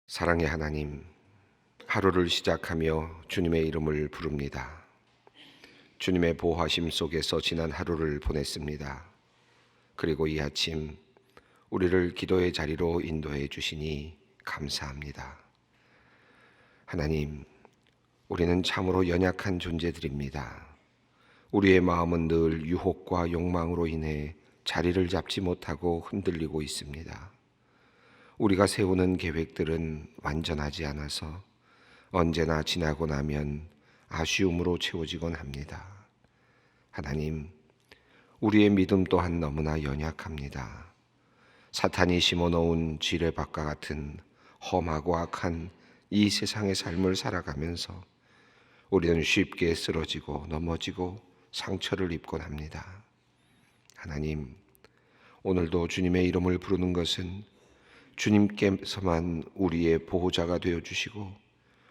사랑의 하나님, 하루를 시작하며 주님의 이름을 부릅니다. 주님의 보호하심 속에서 지난 하루를 보냈습니다. 그리고 이 아침 우리를 기도의 자리로 인도해 주시니 감사합니다. 하나님, 우리는 참으로 연약한 존재들입니다. 우리의 마음은 늘 유혹과 욕망으로 인해 자리를 잡지 못하고 흔들리고 있습니다. 우리가 세우는 계획들은 완전하지 않아서 언제나 지나고 나면 아쉬움으로 채워지곤 합니다. 하나님, 우리의 믿음 또한 너무나 연약합니다. 사탄이 심어놓은 지뢰밭과 같은 험하고 악한 이 세상의 삶을 살아가면서 우리는 쉽게 쓰러지고 넘어지고 상처를 입곤 합니다. 하나님, 오늘도 주님의 이름을 부르는 것은 주님께서만 우리의 보호자가 되어주시고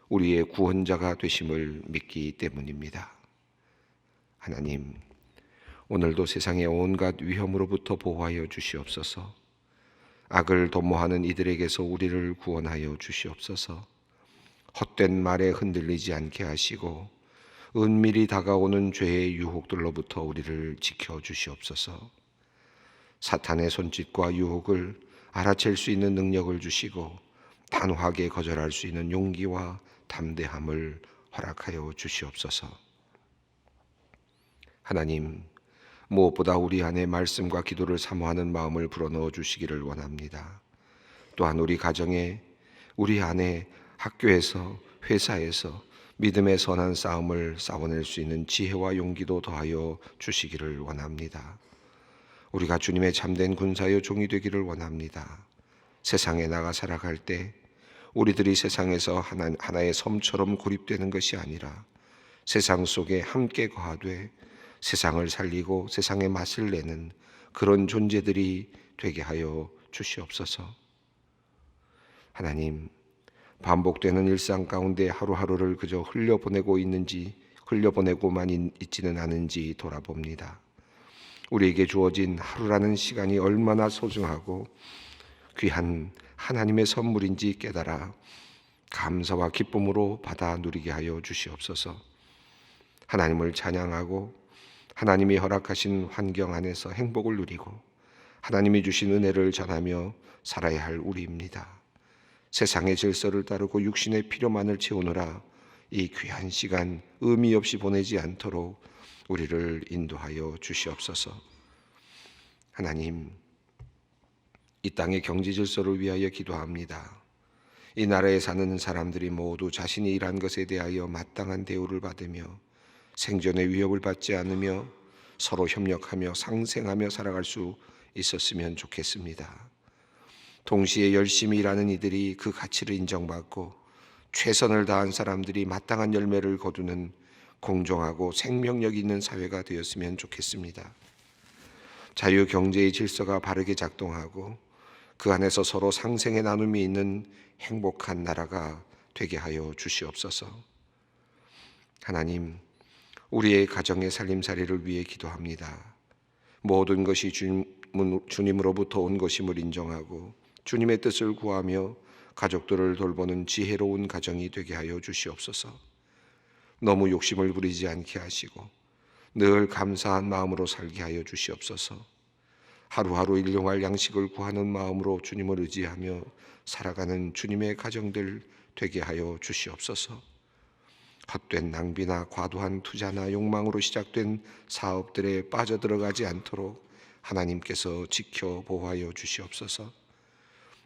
우리의 구원자가 되심을 믿기 때문입니다. 하나님, 오늘도 세상의 온갖 위험으로부터 보호하여 주시옵소서. 악을 도모하는 이들에게서 우리를 구원하여 주시옵소서. 헛된 말에 흔들리지 않게 하시고 은밀히 다가오는 죄의 유혹들로부터 우리를 지켜 주시옵소서. 사탄의 손짓과 유혹을 알아챌 수 있는 능력을 주시고 단호하게 거절할 수 있는 용기와 담대함을 허락하여 주시옵소서. 하나님, 무엇보다 우리 안에 말씀과 기도를 사모하는 마음을 불어넣어 주시기를 원합니다. 또한 우리 가정에, 우리 안에, 학교에서, 회사에서 믿음의 선한 싸움을 싸워낼 수 있는 지혜와 용기도 더하여 주시기를 원합니다. 우리가 주님의 참된 군사여 종이 되기를 원합니다. 세상에 나가 살아갈 때 우리들이 세상에서 하나의 섬처럼 고립되는 것이 아니라 세상 속에 함께 거하되 세상을 살리고 세상의 맛을 내는 그런 존재들이 되게 하여 주시옵소서. 하나님, 반복되는 일상 가운데 하루하루를 그저 흘려보내고만 있지는 않은지 돌아봅니다. 우리에게 주어진 하루라는 시간이 얼마나 소중하고 귀한 하나님의 선물인지 깨달아 감사와 기쁨으로 받아 누리게 하여 주시옵소서. 하나님을 찬양하고 하나님이 허락하신 환경 안에서 행복을 누리고 하나님이 주신 은혜를 전하며 살아야 할 우리입니다. 세상의 질서를 따르고 육신의 필요만을 채우느라 이 귀한 시간 의미 없이 보내지 않도록 우리를 인도하여 주시옵소서. 하나님, 이 땅의 경제 질서를 위하여 기도합니다. 이 나라에 사는 사람들이 모두 자신이 일한 것에 대하여 마땅한 대우를 받으며 생존의 위협을 받지 않으며 서로 협력하며 상생하며 살아갈 수 있었으면 좋겠습니다. 동시에 열심히 일하는 이들이 그 가치를 인정받고 최선을 다한 사람들이 마땅한 열매를 거두는 공정하고 생명력 있는 사회가 되었으면 좋겠습니다. 자유경제의 질서가 바르게 작동하고 그 안에서 서로 상생의 나눔이 있는 행복한 나라가 되게 하여 주시옵소서. 하나님, 우리의 가정의 살림살이를 위해 기도합니다. 모든 것이 주님으로부터 온 것임을 인정하고 주님의 뜻을 구하며 가족들을 돌보는 지혜로운 가정이 되게 하여 주시옵소서. 너무 욕심을 부리지 않게 하시고 늘 감사한 마음으로 살게 하여 주시옵소서. 하루하루 일용할 양식을 구하는 마음으로 주님을 의지하며 살아가는 주님의 가정들 되게 하여 주시옵소서. 헛된 낭비나 과도한 투자나 욕망으로 시작된 사업들에 빠져들어가지 않도록 하나님께서 지켜 보호하여 주시옵소서.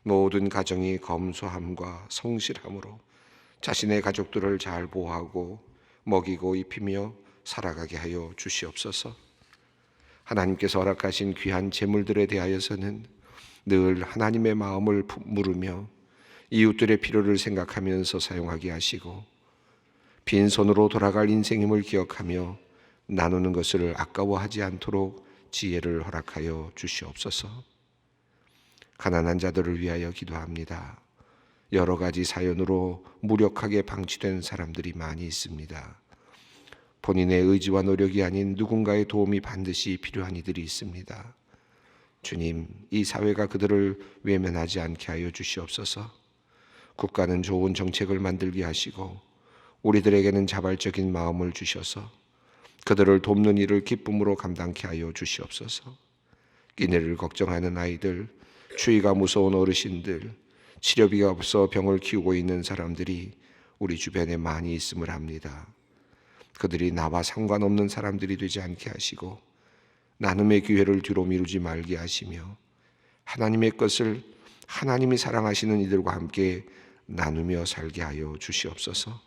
모든 가정이 검소함과 성실함으로 자신의 가족들을 잘 보호하고 먹이고 입히며 살아가게 하여 주시옵소서. 하나님께서 허락하신 귀한 재물들에 대하여서는 늘 하나님의 마음을 물으며 이웃들의 필요를 생각하면서 사용하게 하시고 빈손으로 돌아갈 인생임을 기억하며 나누는 것을 아까워하지 않도록 지혜를 허락하여 주시옵소서. 가난한 자들을 위하여 기도합니다. 여러 가지 사연으로 무력하게 방치된 사람들이 많이 있습니다. 본인의 의지와 노력이 아닌 누군가의 도움이 반드시 필요한 이들이 있습니다. 주님, 이 사회가 그들을 외면하지 않게 하여 주시옵소서. 국가는 좋은 정책을 만들게 하시고 우리들에게는 자발적인 마음을 주셔서 그들을 돕는 일을 기쁨으로 감당케 하여 주시옵소서. 끼니를 걱정하는 아이들, 추위가 무서운 어르신들, 치료비가 없어 병을 키우고 있는 사람들이 우리 주변에 많이 있음을 합니다. 그들이 나와 상관없는 사람들이 되지 않게 하시고 나눔의 기회를 뒤로 미루지 말게 하시며 하나님의 것을 하나님이 사랑하시는 이들과 함께 나누며 살게 하여 주시옵소서.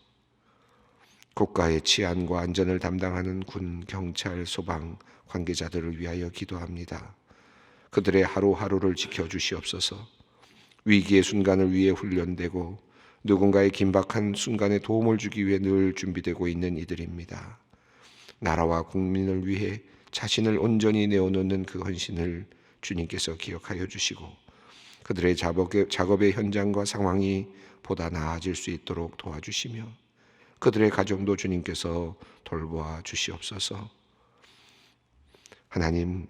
국가의 치안과 안전을 담당하는 군, 경찰, 소방 관계자들을 위하여 기도합니다. 그들의 하루하루를 지켜주시옵소서. 위기의 순간을 위해 훈련되고 누군가의 긴박한 순간에 도움을 주기 위해 늘 준비되고 있는 이들입니다. 나라와 국민을 위해 자신을 온전히 내어놓는 그 헌신을 주님께서 기억하여 주시고 그들의 작업의 현장과 상황이 보다 나아질 수 있도록 도와주시며 그들의 가정도 주님께서 돌보아 주시옵소서. 하나님,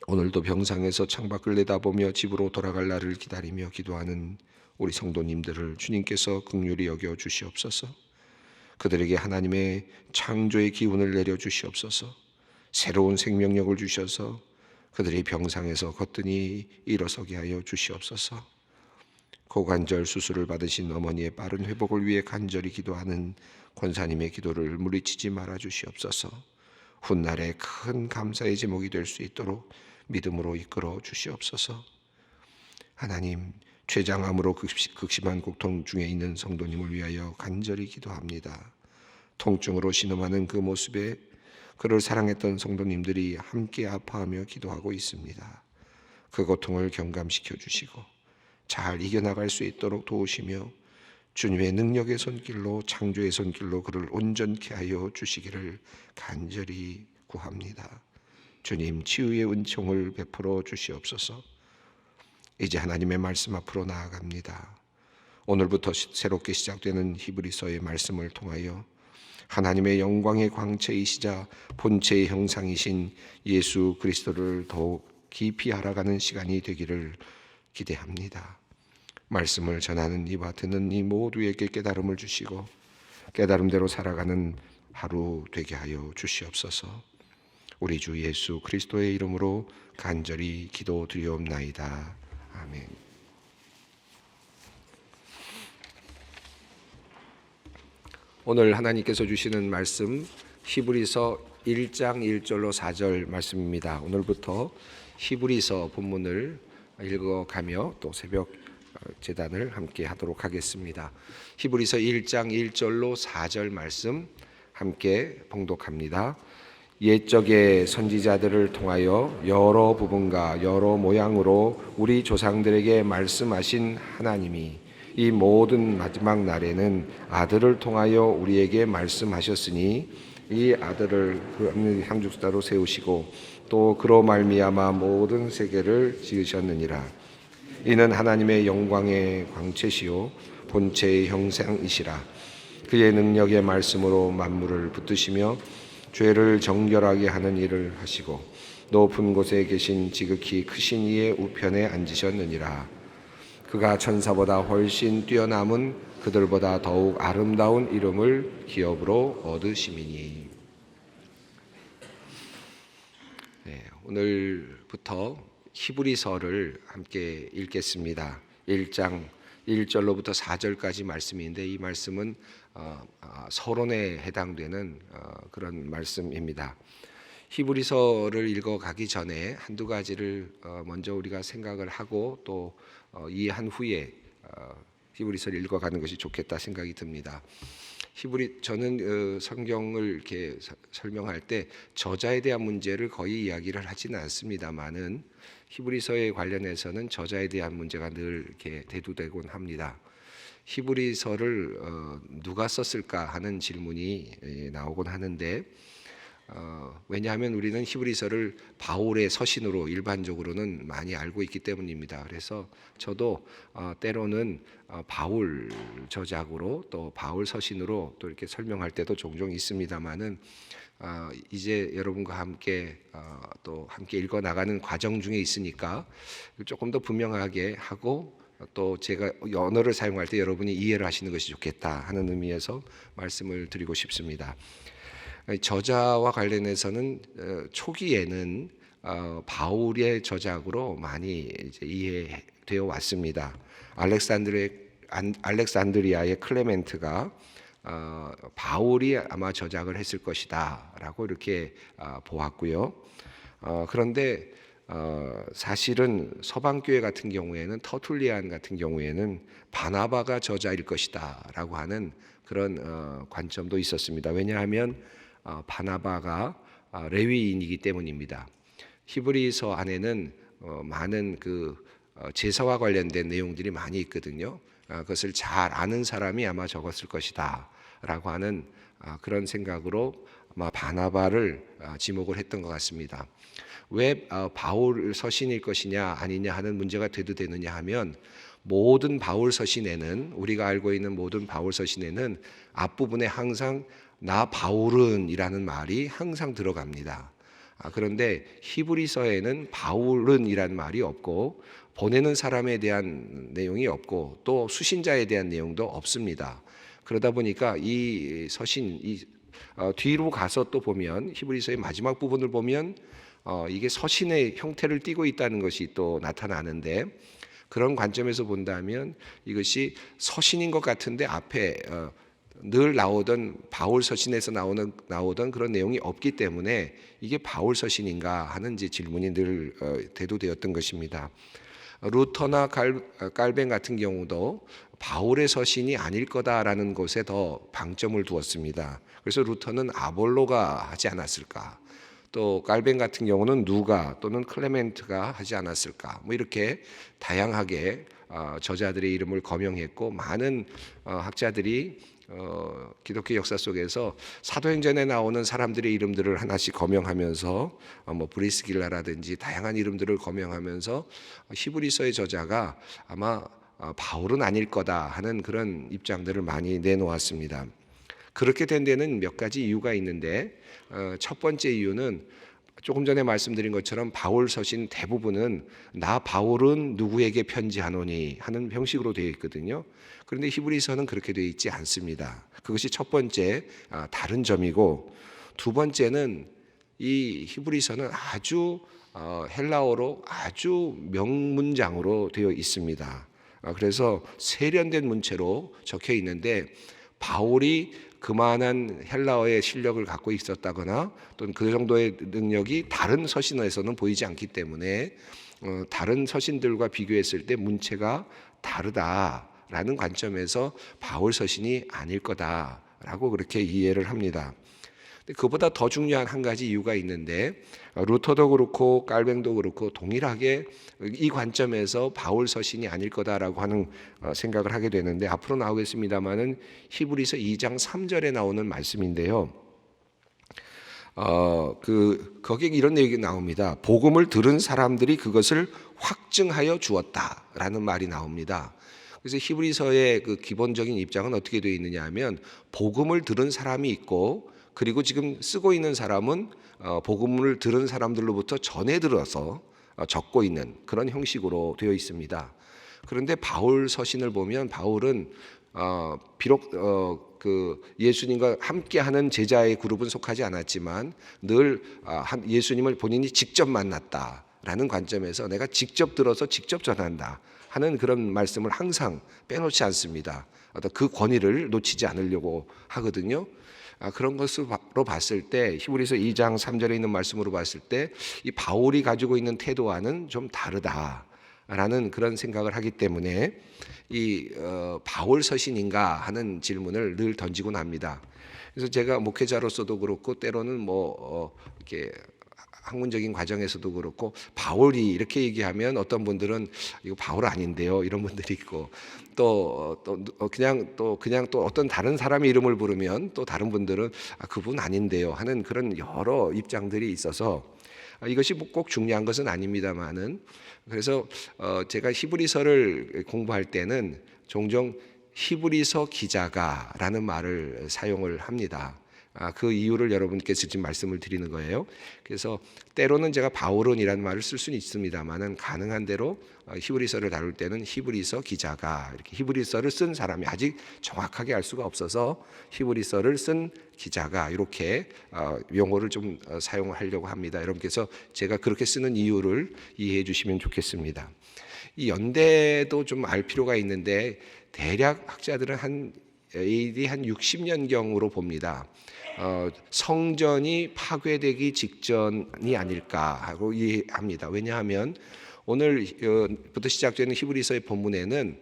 오늘도 병상에서 창밖을 내다보며 집으로 돌아갈 날을 기다리며 기도하는 우리 성도님들을 주님께서 긍휼히 여겨 주시옵소서. 그들에게 하나님의 창조의 기운을 내려 주시옵소서. 새로운 생명력을 주셔서 그들이 병상에서 거뜬히 일어서게 하여 주시옵소서. 고관절 수술을 받으신 어머니의 빠른 회복을 위해 간절히 기도하는 권사님의 기도를 물리치지 말아 주시옵소서. 훗날에 큰 감사의 제목이 될 수 있도록 믿음으로 이끌어 주시옵소서. 하나님, 췌장암으로 극심한 고통 중에 있는 성도님을 위하여 간절히 기도합니다. 통증으로 신음하는 그 모습에 그를 사랑했던 성도님들이 함께 아파하며 기도하고 있습니다. 그 고통을 경감시켜 주시고 잘 이겨나갈 수 있도록 도우시며 주님의 능력의 손길로 창조의 손길로 그를 온전케 하여 주시기를 간절히 구합니다. 주님, 치유의 은총을 베풀어 주시옵소서. 이제 하나님의 말씀 앞으로 나아갑니다. 오늘부터 새롭게 시작되는 히브리서의 말씀을 통하여 하나님의 영광의 광채이시자 본체의 형상이신 예수 그리스도를 더욱 깊이 알아가는 시간이 되기를 기대합니다. 말씀을 전하는 이와 듣는 이 모두에게 깨달음을 주시고 깨달음대로 살아가는 하루 되게 하여 주시옵소서. 우리 주 예수 그리스도의 이름으로 간절히 기도드리옵나이다. 아멘. 오늘 하나님께서 주시는 말씀 히브리서 1장 1절로 4절 말씀입니다. 오늘부터 히브리서 본문을 읽어가며 또 새벽 제단을 함께 하도록 하겠습니다. 히브리서 1장 1절로 4절 말씀 함께 봉독합니다. 옛적의 선지자들을 통하여 여러 부분과 여러 모양으로 우리 조상들에게 말씀하신 하나님이 이 모든 마지막 날에는 아들을 통하여 우리에게 말씀하셨으니 이 아들을 그 향죽사로 세우시고 또 그로 말미암아 모든 세계를 지으셨느니라. 이는 하나님의 영광의 광채시요 본체의 형상이시라. 그의 능력의 말씀으로 만물을 붙드시며 죄를 정결하게 하는 일을 하시고 높은 곳에 계신 지극히 크신 이의 우편에 앉으셨느니라. 그가 천사보다 훨씬 뛰어남은 그들보다 더욱 아름다운 이름을 기업으로 얻으심이니. 오늘부터 히브리서를 함께 읽겠습니다. 1장 1절로부터 4절까지 말씀인데 이 말씀은 서론에 해당되는 그런 말씀입니다. 히브리서를 읽어가기 전에 한두 가지를 먼저 우리가 생각을 하고 또 이해한 후에 히브리서를 읽어가는 것이 좋겠다 생각이 듭니다. 저는 성경을 이렇게 설명할 때 저자에 대한 문제를 거의 이야기를 하지는 않습니다만은 히브리서에 관련해서는 저자에 대한 문제가 늘 이렇게 대두되곤 합니다. 히브리서를 누가 썼을까 하는 질문이 나오곤 하는데 왜냐하면 우리는 히브리서를 바울의 서신으로 일반적으로는 많이 알고 있기 때문입니다. 그래서 저도 때로는 바울 저작으로 또 바울 서신으로 또 이렇게 설명할 때도 종종 있습니다만은 이제 여러분과 함께 또 함께 읽어 나가는 과정 중에 있으니까 조금 더 분명하게 하고 또 제가 언어를 사용할 때 여러분이 이해를 하시는 것이 좋겠다 하는 의미에서 말씀을 드리고 싶습니다. 저자와 관련해서는 초기에는 바울의 저작으로 많이 이제 이해되어 왔습니다. 알렉산드리아의 클레멘트가 바울이 아마 저작을 했을 것이다라고 이렇게 보았고요. 그런데 사실은 서방교회 같은 경우에는 터툴리안 같은 경우에는 바나바가 저자일 것이다라고 하는 그런 관점도 있었습니다. 왜냐하면 바나바가 레위인이기 때문입니다. 히브리서 안에는 많은 그 제사와 관련된 내용들이 많이 있거든요. 그것을 잘 아는 사람이 아마 적었을 것이다라고 하는 그런 생각으로 아마 바나바를 지목을 했던 것 같습니다. 왜 바울 서신일 것이냐 아니냐 하는 문제가 대두되느냐 하면 모든 바울 서신에는 우리가 알고 있는 모든 바울 서신에는 앞부분에 항상 나 바울은 이라는 말이 항상 들어갑니다. 그런데 히브리서에는 바울은 이라는 말이 없고 보내는 사람에 대한 내용이 없고 또 수신자에 대한 내용도 없습니다. 그러다 보니까 이 서신 뒤로 가서 또 보면 히브리서의 마지막 부분을 보면 이게 서신의 형태를 띠고 있다는 것이 또 나타나는데 그런 관점에서 본다면 이것이 서신인 것 같은데 앞에 늘 나오던 바울 서신에서 나오던 그런 내용이 없기 때문에 이게 바울 서신인가 하는 이제 질문이 늘 대두되었던 것입니다. 루터나 깔뱅 같은 경우도 바울의 서신이 아닐 거다라는 것에 더 방점을 두었습니다. 그래서 루터는 아볼로가 하지 않았을까? 또 깔뱅 같은 경우는 누가 또는 클레멘트가 하지 않았을까? 뭐 이렇게 다양하게 저자들의 이름을 거명했고 많은 학자들이 기독교 역사 속에서 사도행전에 나오는 사람들의 이름들을 하나씩 거명하면서 뭐 브리스길라라든지 다양한 이름들을 거명하면서 히브리서의 저자가 아마 바울은 아닐 거다 하는 그런 입장들을 많이 내놓았습니다. 그렇게 된 데는 몇 가지 이유가 있는데 첫 번째 이유는 조금 전에 말씀드린 것처럼 바울 서신 대부분은 나 바울은 누구에게 편지하노니 하는 형식으로 되어 있거든요. 그런데 히브리서는 그렇게 되어 있지 않습니다. 그것이 첫 번째 다른 점이고, 두 번째는 이 히브리서는 아주 헬라어로 아주 명문장으로 되어 있습니다. 그래서 세련된 문체로 적혀 있는데 바울이 그만한 헬라어의 실력을 갖고 있었다거나 또는 그 정도의 능력이 다른 서신에서는 보이지 않기 때문에 다른 서신들과 비교했을 때 문체가 다르다라는 관점에서 바울 서신이 아닐 거다라고 그렇게 이해를 합니다. 그보다 더 중요한 한 가지 이유가 있는데 루터도 그렇고 깔뱅도 그렇고 동일하게 이 관점에서 바울 서신이 아닐 거다라고 하는 생각을 하게 되는데 앞으로 나오겠습니다마는 히브리서 2장 3절에 나오는 말씀인데요. 거기에 이런 얘기가 나옵니다. 복음을 들은 사람들이 그것을 확증하여 주었다라는 말이 나옵니다. 그래서 히브리서의 그 기본적인 입장은 어떻게 되어 있느냐 하면 복음을 들은 사람이 있고 그리고 지금 쓰고 있는 사람은 복음을 들은 사람들로부터 전해 들어서 적고 있는 그런 형식으로 되어 있습니다. 그런데 바울 서신을 보면 바울은 비록 그 예수님과 함께하는 제자의 그룹은 속하지 않았지만 늘 예수님을 본인이 직접 만났다라는 관점에서 내가 직접 들어서 직접 전한다 하는 그런 말씀을 항상 빼놓지 않습니다. 그 권위를 놓치지 않으려고 하거든요. 그런 것으로 봤을 때 히브리서 2장 3절에 있는 말씀으로 봤을 때 이 바울이 가지고 있는 태도와는 좀 다르다라는 그런 생각을 하기 때문에 이 바울 서신인가 하는 질문을 늘 던지곤 합니다. 그래서 제가 목회자로서도 그렇고 때로는 이렇게 학문적인 과정에서도 그렇고 바울이 이렇게 얘기하면 어떤 분들은 이거 바울 아닌데요 이런 분들이 있고 또 그냥 또 어떤 다른 사람의 이름을 부르면 또 다른 분들은 그분 아닌데요 하는 그런 여러 입장들이 있어서 이것이 꼭 중요한 것은 아닙니다만은 그래서 제가 히브리서를 공부할 때는 종종 히브리서 기자가라는 말을 사용을 합니다. 그 이유를 여러분께 지금 말씀을 드리는 거예요. 그래서 때로는 제가 바울은이라는 말을 쓸 수는 있습니다만은 가능한 대로 히브리서를 다룰 때는 히브리서 기자가, 이렇게 히브리서를 쓴 사람이 아직 정확하게 알 수가 없어서 히브리서를 쓴 기자가 이렇게 용어를 좀 사용하려고 합니다. 여러분께서 제가 그렇게 쓰는 이유를 이해해 주시면 좋겠습니다. 이 연대도 좀 알 필요가 있는데 대략 학자들은 한 AD 한 60년경으로 봅니다. 성전이 파괴되기 직전이 아닐까 하고 이해합니다. 왜냐하면 오늘부터 시작되는 히브리서의 본문에는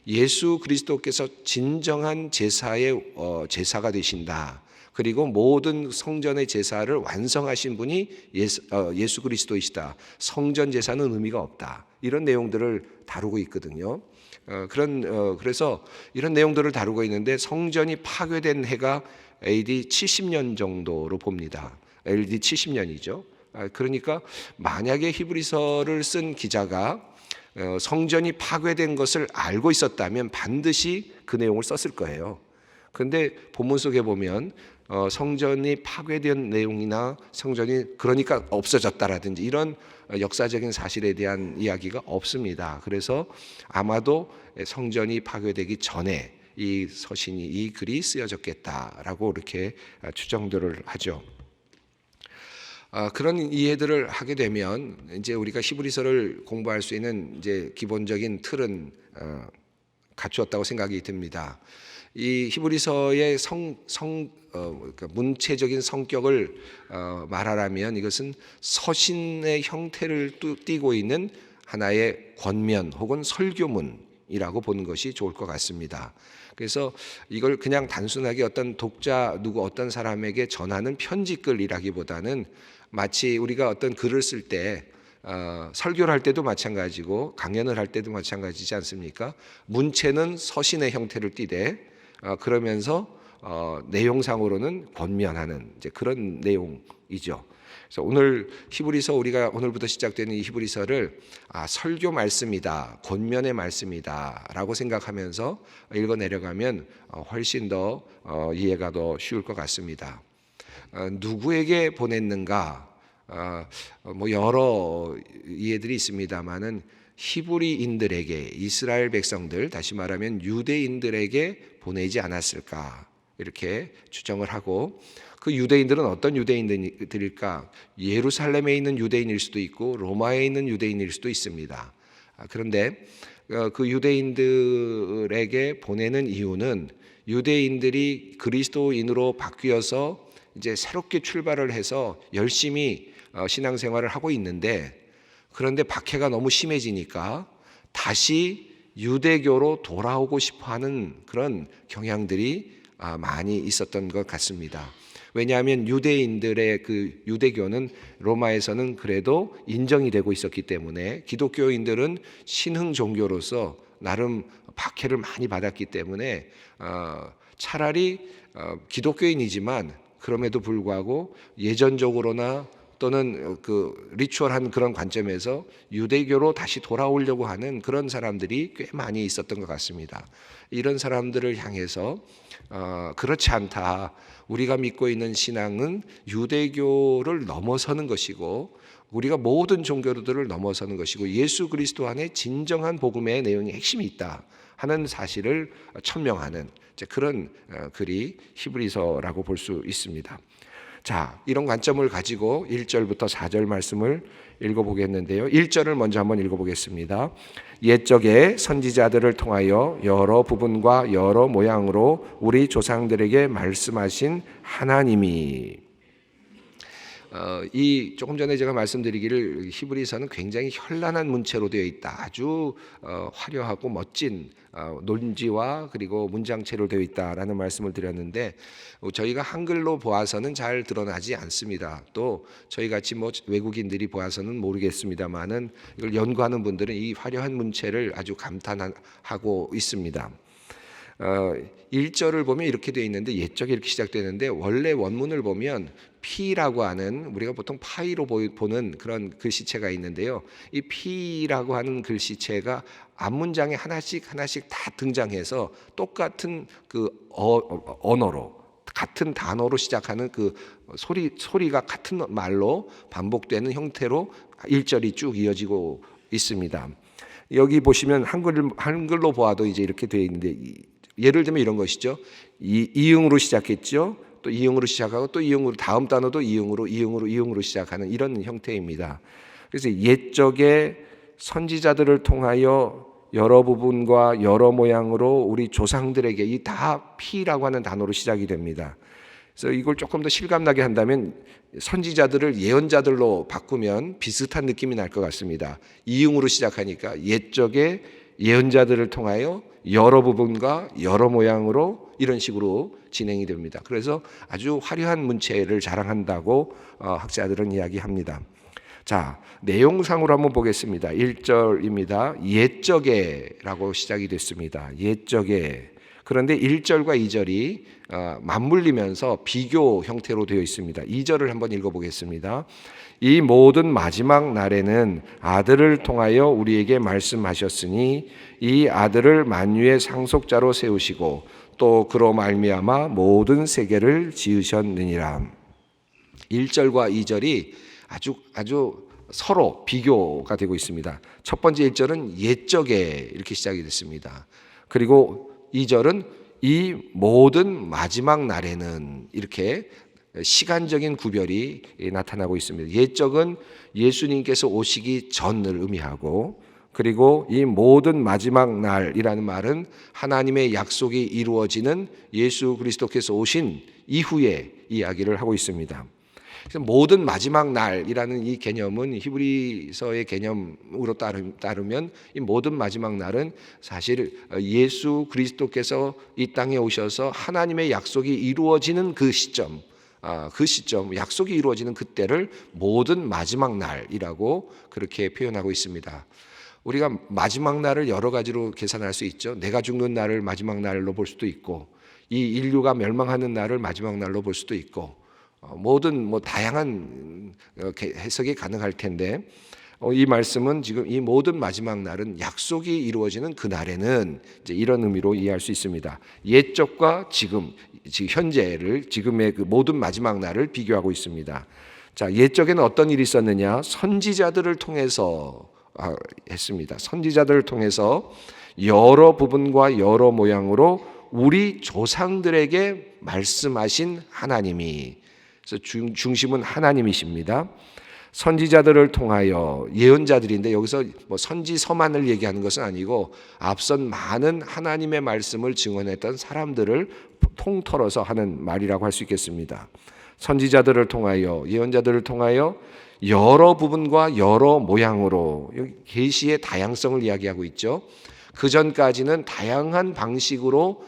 예수 그리스도께서 진정한 제사의 제사가 되신다. 그리고 모든 성전의 제사를 완성하신 분이 예수 그리스도이시다. 성전 제사는 의미가 없다. 이런 내용들을 다루고 있거든요. 그래서 이런 내용들을 다루고 있는데 성전이 파괴된 해가 AD 70년 정도로 봅니다. AD 70년이죠. 그러니까 만약에 히브리서를 쓴 기자가 성전이 파괴된 것을 알고 있었다면 반드시 그 내용을 썼을 거예요. 그런데 본문 속에 보면 성전이 파괴된 내용이나 성전이 그러니까 없어졌다라든지 이런 역사적인 사실에 대한 이야기가 없습니다. 그래서 아마도 성전이 파괴되기 전에 이 서신이, 이 글이 쓰여졌겠다라고 이렇게 추정들을 하죠. 그런 이해들을 하게 되면 이제 우리가 히브리서를 공부할 수 있는 이제 기본적인 틀은 갖추었다고 생각이 듭니다. 이 히브리서의 그러니까 문체적인 성격을 말하라면 이것은 서신의 형태를 띠고 있는 하나의 권면 혹은 설교문이라고 보는 것이 좋을 것 같습니다. 그래서 이걸 그냥 단순하게 어떤 독자 어떤 사람에게 전하는 편지글이라기보다는 마치 우리가 어떤 글을 쓸 때 설교를 할 때도 마찬가지고 강연을 할 때도 마찬가지지 않습니까? 문체는 서신의 형태를 띠되 그러면서 내용상으로는 권면하는 이제 그런 내용이죠. 그래서 오늘 히브리서 우리가 오늘부터 시작되는 이 히브리서를 설교 말씀이다, 권면의 말씀이다라고 생각하면서 읽어 내려가면 훨씬 더 이해가 더 쉬울 것 같습니다. 누구에게 보냈는가? 뭐 여러 이해들이 있습니다만은 히브리인들에게, 이스라엘 백성들, 다시 말하면 유대인들에게 보내지 않았을까 이렇게 추정을 하고, 그 유대인들은 어떤 유대인들일까? 예루살렘에 있는 유대인일 수도 있고 로마에 있는 유대인일 수도 있습니다. 그런데 그 유대인들에게 보내는 이유는 유대인들이 그리스도인으로 바뀌어서 이제 새롭게 출발을 해서 열심히 신앙생활을 하고 있는데, 그런데 박해가 너무 심해지니까 다시 유대교로 돌아오고 싶어하는 그런 경향들이 많이 있었던 것 같습니다. 왜냐하면 유대인들의 그 유대교는 로마에서는 그래도 인정이 되고 있었기 때문에, 기독교인들은 신흥 종교로서 나름 박해를 많이 받았기 때문에 차라리 기독교인이지만 그럼에도 불구하고 예전적으로나 또는 그 리추얼한 그런 관점에서 유대교로 다시 돌아오려고 하는 그런 사람들이 꽤 많이 있었던 것 같습니다. 이런 사람들을 향해서 그렇지 않다. 우리가 믿고 있는 신앙은 유대교를 넘어서는 것이고 우리가 모든 종교들을 넘어서는 것이고 예수 그리스도 안에 진정한 복음의 내용이 핵심이 있다 하는 사실을 천명하는 그런 글이 히브리서라고 볼 수 있습니다. 자, 이런 관점을 가지고 1절부터 4절 말씀을 읽어보겠는데요. 1절을 먼저 한번 읽어보겠습니다. 옛적에 선지자들을 통하여 여러 부분과 여러 모양으로 우리 조상들에게 말씀하신 하나님이, 이 조금 전에 제가 말씀드리기를 히브리서는 굉장히 현란한 문체로 되어 있다. 아주 화려하고 멋진 논지와 그리고 문장체로 되어 있다라는 말씀을 드렸는데, 저희가 한글로 보아서는 잘 드러나지 않습니다. 또 저희 같이 뭐 외국인들이 보아서는 모르겠습니다만은 이걸 연구하는 분들은 이 화려한 문체를 아주 감탄하고 있습니다. 1절을 보면 이렇게 되어 있는데, 옛적에 이렇게 시작되는데 원래 원문을 보면 P라고 하는, 우리가 보통 파이로 보는 그런 글씨체가 있는데요. 이 P라고 하는 글씨체가 앞문장에 하나씩 다 등장해서 똑같은 그 언어로 같은 단어로 시작하는 그 소리가 같은 말로 반복되는 형태로 1절이 쭉 이어지고 있습니다. 여기 보시면 한글로 보아도 이제 이렇게 되어 있는데, 예를 들면 이런 것이죠. 이응으로 시작했죠. 또 이응으로 시작하고 또 이응으로, 다음 단어도 이응으로 시작하는 이런 형태입니다. 그래서 옛적에 선지자들을 통하여 여러 부분과 여러 모양으로 우리 조상들에게, 이 다 피라고 하는 단어로 시작이 됩니다. 그래서 이걸 조금 더 실감나게 한다면 선지자들을 예언자들로 바꾸면 비슷한 느낌이 날 것 같습니다. 이응으로 시작하니까 옛적에 예언자들을 통하여 여러 부분과 여러 모양으로 이런 식으로 진행이 됩니다. 그래서 아주 화려한 문체를 자랑한다고 학자들은 이야기합니다. 자, 내용상으로 한번 보겠습니다. 1절입니다. 옛적에라고 시작이 됐습니다. 옛적에. 그런데 1절과 2절이 맞물리면서 비교 형태로 되어 있습니다. 2절을 한번 읽어보겠습니다. 이 모든 마지막 날에는 아들을 통하여 우리에게 말씀하셨으니 이 아들을 만유의 상속자로 세우시고 또 그로 말미암아 모든 세계를 지으셨느니라. 1절과 2절이 아주 서로 비교가 되고 있습니다. 첫 번째 1절은 옛적에 이렇게 시작이 됐습니다. 그리고 2절은 이 모든 마지막 날에는 이렇게 시간적인 구별이 나타나고 있습니다. 옛적은 예수님께서 오시기 전을 의미하고, 그리고 이 모든 마지막 날이라는 말은 하나님의 약속이 이루어지는 예수 그리스도께서 오신 이후의 이야기를 하고 있습니다. 그래서 모든 마지막 날이라는 이 개념은 히브리서의 개념으로 따르면 이 모든 마지막 날은 사실 예수 그리스도께서 이 땅에 오셔서 하나님의 약속이 이루어지는 그 시점, 약속이 이루어지는 그때를 모든 마지막 날이라고 그렇게 표현하고 있습니다. 우리가 마지막 날을 여러 가지로 계산할 수 있죠. 내가 죽는 날을 마지막 날로 볼 수도 있고, 이 인류가 멸망하는 날을 마지막 날로 볼 수도 있고, 모든 다양한 해석이 가능할 텐데, 이 말씀은 지금 이 모든 마지막 날은 약속이 이루어지는 그 날에는 이제 이런 의미로 이해할 수 있습니다. 옛적과 지금 현재를, 지금의 그 모든 마지막 날을 비교하고 있습니다. 자, 옛적에는 어떤 일이 있었느냐? 선지자들을 통해서 했습니다. 선지자들을 통해서 여러 부분과 여러 모양으로 우리 조상들에게 말씀하신 하나님이, 그래서 중심은 하나님이십니다. 선지자들을 통하여, 예언자들인데 여기서 선지서만을 얘기하는 것은 아니고 앞선 많은 하나님의 말씀을 증언했던 사람들을 통틀어서 하는 말이라고 할 수 있겠습니다. 선지자들을 통하여, 예언자들을 통하여 여러 부분과 여러 모양으로, 계시의 다양성을 이야기하고 있죠. 그 전까지는 다양한 방식으로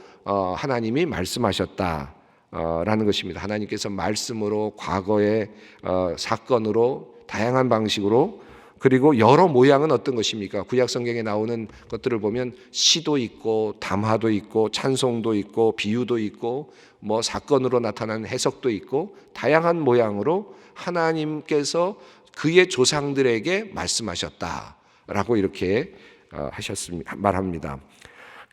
하나님이 말씀하셨다 라는 것입니다. 하나님께서 말씀으로, 과거의 사건으로, 다양한 방식으로, 그리고 여러 모양은 어떤 것입니까? 구약 성경에 나오는 것들을 보면 시도 있고 담화도 있고 찬송도 있고 비유도 있고 사건으로 나타나는 해석도 있고 다양한 모양으로 하나님께서 그의 조상들에게 말씀하셨다라고 이렇게 말합니다.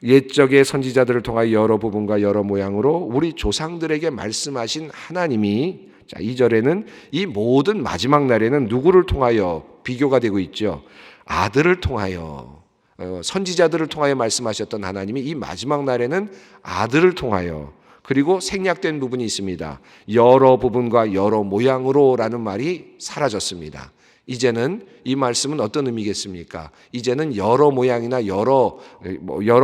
옛적의 선지자들을 통하여 여러 부분과 여러 모양으로 우리 조상들에게 말씀하신 하나님이, 자, 2절에는 이 모든 마지막 날에는 누구를 통하여 비교가 되고 있죠? 아들을 통하여, 선지자들을 통하여 말씀하셨던 하나님이 이 마지막 날에는 아들을 통하여, 그리고 생략된 부분이 있습니다. 여러 부분과 여러 모양으로라는 말이 사라졌습니다. 이제는 이 말씀은 어떤 의미겠습니까? 이제는 여러 모양이나 여러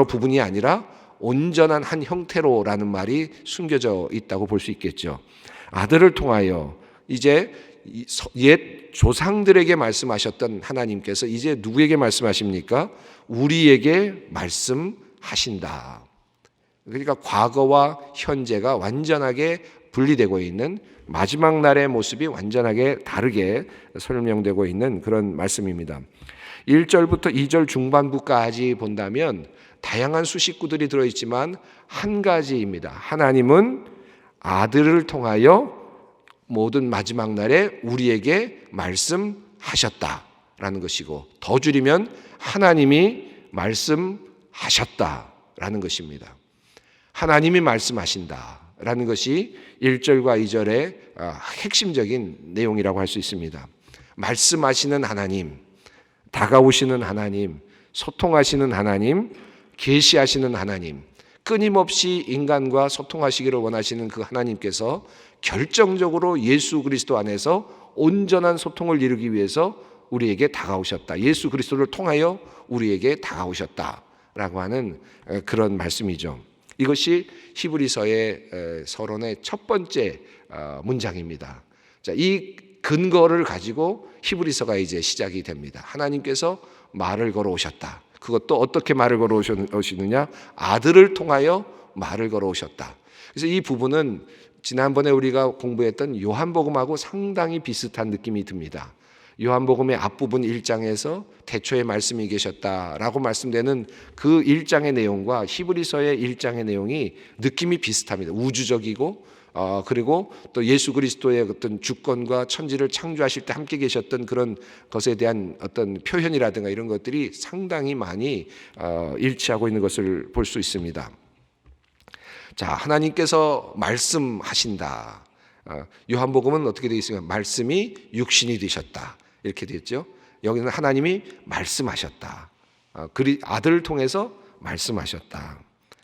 부분이 아니라 온전한 한 형태로라는 말이 숨겨져 있다고 볼 수 있겠죠. 아들을 통하여 이제 옛 조상들에게 말씀하셨던 하나님께서 이제 누구에게 말씀하십니까? 우리에게 말씀하신다. 그러니까 과거와 현재가 완전하게 분리되고 있는, 마지막 날의 모습이 완전하게 다르게 설명되고 있는 그런 말씀입니다. 1절부터 2절 중반부까지 본다면 다양한 수식구들이 들어있지만 한 가지입니다. 하나님은 아들을 통하여 모든 마지막 날에 우리에게 말씀하셨다라는 것이고, 더 줄이면 하나님이 말씀하셨다라는 것입니다. 하나님이 말씀하신다. 라는 것이 1절과 2절의 핵심적인 내용이라고 할 수 있습니다. 말씀하시는 하나님, 다가오시는 하나님, 소통하시는 하나님, 계시하시는 하나님, 끊임없이 인간과 소통하시기를 원하시는 그 하나님께서 결정적으로 예수 그리스도 안에서 온전한 소통을 이루기 위해서 우리에게 다가오셨다. 예수 그리스도를 통하여 우리에게 다가오셨다라고 하는 그런 말씀이죠. 이것이 히브리서의 서론의 첫 번째 문장입니다. 자, 이 근거를 가지고 히브리서가 이제 시작이 됩니다. 하나님께서 말을 걸어오셨다. 그것도 어떻게 말을 걸어오시느냐? 아들을 통하여 말을 걸어오셨다. 그래서 이 부분은 지난번에 우리가 공부했던 요한복음하고 상당히 비슷한 느낌이 듭니다. 요한복음의 앞부분 1장에서 태초에 말씀이 계셨다라고 말씀되는 그 1장의 내용과 히브리서의 1장의 내용이 느낌이 비슷합니다. 우주적이고 그리고 또 예수 그리스도의 어떤 주권과 천지를 창조하실 때 함께 계셨던 그런 것에 대한 어떤 표현이라든가 이런 것들이 상당히 많이 일치하고 있는 것을 볼 수 있습니다. 자, 하나님께서 말씀하신다. 요한복음은 어떻게 되어 있습니까? 말씀이 육신이 되셨다. 이렇게 되었죠. 여기는 하나님이 말씀하셨다. 아들을 통해서 말씀하셨다.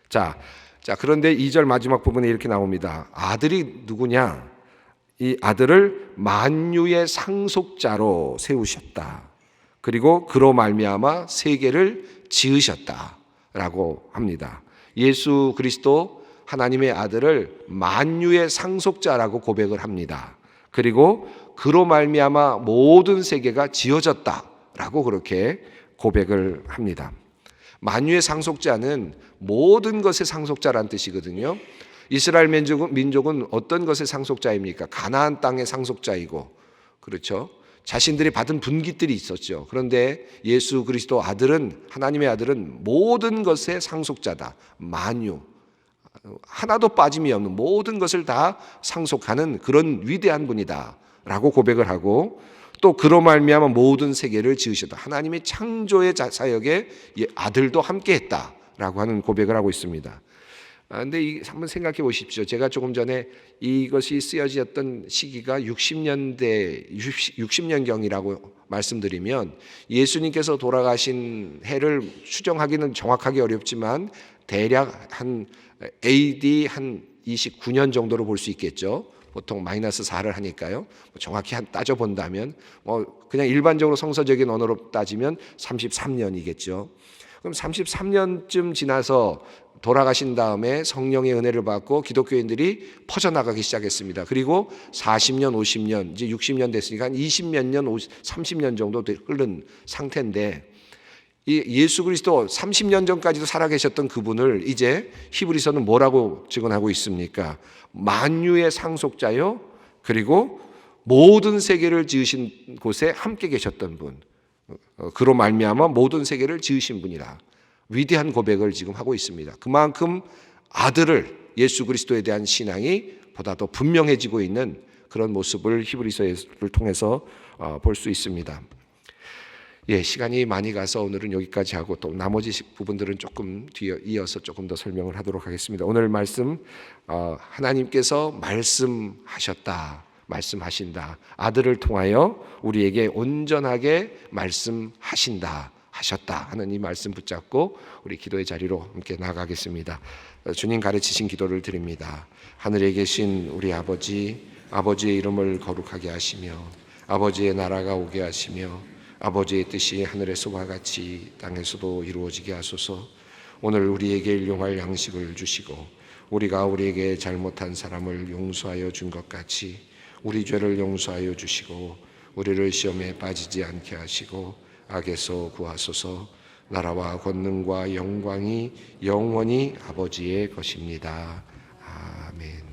자, 그런데 2절 마지막 부분에 이렇게 나옵니다. 아들이 누구냐? 이 아들을 만유의 상속자로 세우셨다. 그리고 그로 말미암아 세계를 지으셨다라고 합니다. 예수 그리스도 하나님의 아들을 만유의 상속자라고 고백을 합니다. 그리고 그로 말미암아 모든 세계가 지어졌다라고 그렇게 고백을 합니다. 만유의 상속자는 모든 것의 상속자란 뜻이거든요. 이스라엘 민족은 어떤 것의 상속자입니까? 가나안 땅의 상속자이고, 그렇죠? 자신들이 받은 분깃들이 있었죠. 그런데 예수 그리스도 아들은, 하나님의 아들은 모든 것의 상속자다. 만유, 하나도 빠짐이 없는 모든 것을 다 상속하는 그런 위대한 분이다 라고 고백을 하고, 또 그로 말미암아 모든 세계를 지으셨다. 하나님의 창조의 사역에 아들도 함께했다 라고 하는 고백을 하고 있습니다. 그런데 한번 생각해 보십시오. 제가 조금 전에 이것이 쓰여졌던 시기가 60년경이라고 말씀드리면, 예수님께서 돌아가신 해를 추정하기는 정확하게 어렵지만 대략 한 AD 한 29년 정도로 볼 수 있겠죠. 보통 마이너스 4를 하니까요. 정확히 따져 본다면 그냥 일반적으로 성서적인 언어로 따지면 33년이겠죠. 그럼 33년쯤 지나서 돌아가신 다음에 성령의 은혜를 받고 기독교인들이 퍼져나가기 시작했습니다. 그리고 40년, 50년, 이제 60년 됐으니까 한 20몇 년, 30년 정도 흐른 상태인데, 이 예수 그리스도 30년 전까지도 살아계셨던 그분을 이제 히브리서는 뭐라고 증언하고 있습니까? 만유의 상속자요, 그리고 모든 세계를 지으신 곳에 함께 계셨던 분, 그로 말미암아 모든 세계를 지으신 분이라 위대한 고백을 지금 하고 있습니다. 그만큼 아들을, 예수 그리스도에 대한 신앙이 보다 더 분명해지고 있는 그런 모습을 히브리서를 통해서 볼 수 있습니다. 시간이 많이 가서 오늘은 여기까지 하고 또 나머지 부분들은 조금 뒤에 이어서 조금 더 설명을 하도록 하겠습니다. 오늘 말씀, 하나님께서 말씀하셨다, 말씀하신다. 아들을 통하여 우리에게 온전하게 말씀하신다, 하셨다 하는 이 말씀 붙잡고 우리 기도의 자리로 함께 나가겠습니다. 주님 가르치신 기도를 드립니다. 하늘에 계신 우리 아버지, 아버지의 이름을 거룩하게 하시며 아버지의 나라가 오게 하시며 아버지의 뜻이 하늘에서와 같이 땅에서도 이루어지게 하소서. 오늘 우리에게 일용할 양식을 주시고 우리가 우리에게 잘못한 사람을 용서하여 준 것 같이 우리 죄를 용서하여 주시고 우리를 시험에 빠지지 않게 하시고 악에서 구하소서. 나라와 권능과 영광이 영원히 아버지의 것입니다. 아멘.